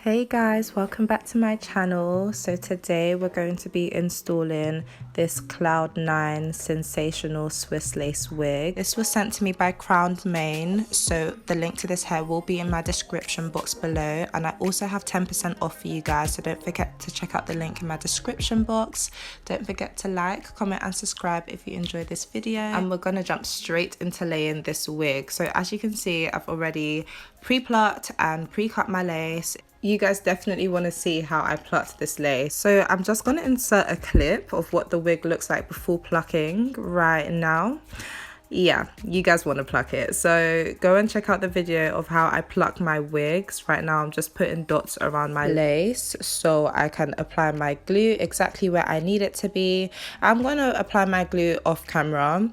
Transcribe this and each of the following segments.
Hey guys, welcome back to my channel. So today we're going to be installing this Cloud9 Sensational Swiss lace wig. This was sent to me by Crowned Mane, so the link to this hair will be in my description box below, and I also have 10% off for you guys, so don't forget to check out the link in my description box. Don't forget to like, comment and subscribe if you enjoyed this video, and we're gonna jump straight into laying this wig. So as you can see, I've already pre-plucked and pre-cut my lace. You guys definitely want to see how I plucked this lace. So I'm just going to insert a clip of what the wig looks like before plucking right now. Yeah, you guys want to pluck it. So go and check out the video of how I pluck my wigs. Right now I'm just putting dots around my lace so I can apply my glue exactly where I need it to be. I'm going to apply my glue off camera.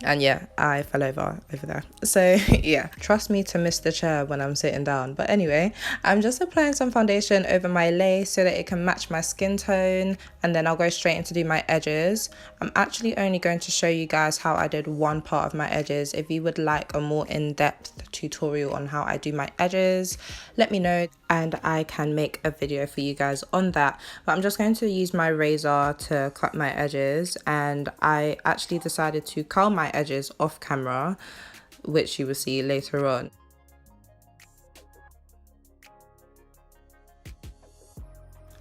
And yeah, I fell over there. So yeah, trust me to miss the chair when I'm sitting down. But anyway, I'm just applying some foundation over my lace so that it can match my skin tone, and then I'll go straight into do my edges. I'm actually only going to show you guys how I did one part of my edges. If you would like a more in-depth tutorial on how I do my edges, let me know and I can make a video for you guys on that. But I'm just going to use my razor to cut my edges, and I actually decided to curl my edges off camera, which you will see later on.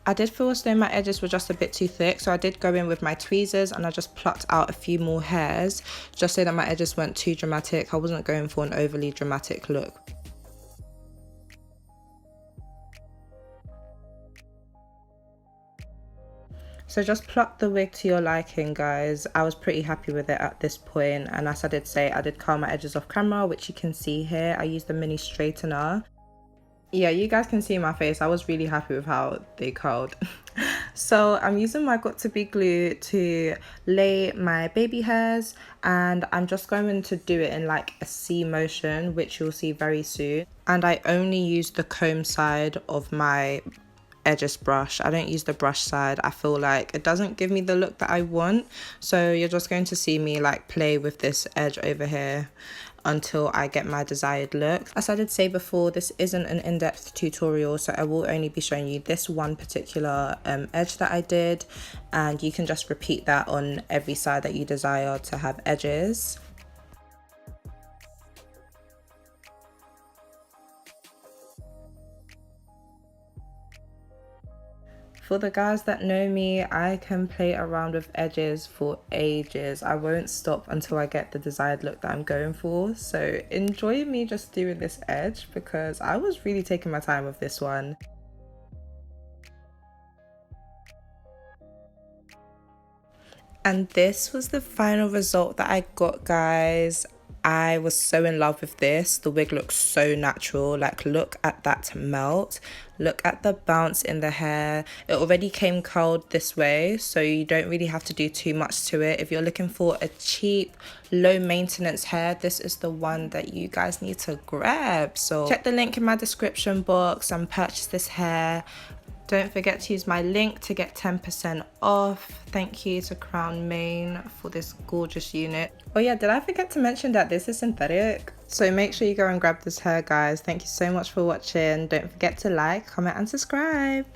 I did feel as though my edges were just a bit too thick, so I did go in with my tweezers and I just plucked out a few more hairs just so that my edges weren't too dramatic. I wasn't going for an overly dramatic look. So just pluck the wig to your liking, guys. I was pretty happy with it at this point, and as I did say, I did curl my edges off camera, which you can see here. I used the mini straightener. Yeah, you guys can see my face. I was really happy with how they curled. So I'm using my Got To Be glue to lay my baby hairs, and I'm just going to do it in like a C motion, which you'll see very soon. And I only use the comb side of my edges brush. I don't use the brush side. I feel like it doesn't give me the look that I want, so you're just going to see me like play with this edge over here until I get my desired look. As I did say before, this isn't an in-depth tutorial, so I will only be showing you this one particular edge that I did, and you can just repeat that on every side that you desire to have edges. For the guys that know me, I can play around with edges for ages. I won't stop until I get the desired look that I'm going for. So enjoy me just doing this edge, because I was really taking my time with this one. And this was the final result that I got, guys. I was so in love with this. The wig looks so natural. Like, look at that melt. Look at the bounce in the hair. It already came curled this way, so you don't really have to do too much to it. If you're looking for a cheap, low maintenance hair, this is the one that you guys need to grab. So check the link in my description box and purchase this hair. Don't forget to use my link to get 10% off. Thank you to Crowned Mane for this gorgeous unit. Oh yeah, did I forget to mention that this is synthetic? So make sure you go and grab this hair, guys. Thank you so much for watching. Don't forget to like, comment and subscribe.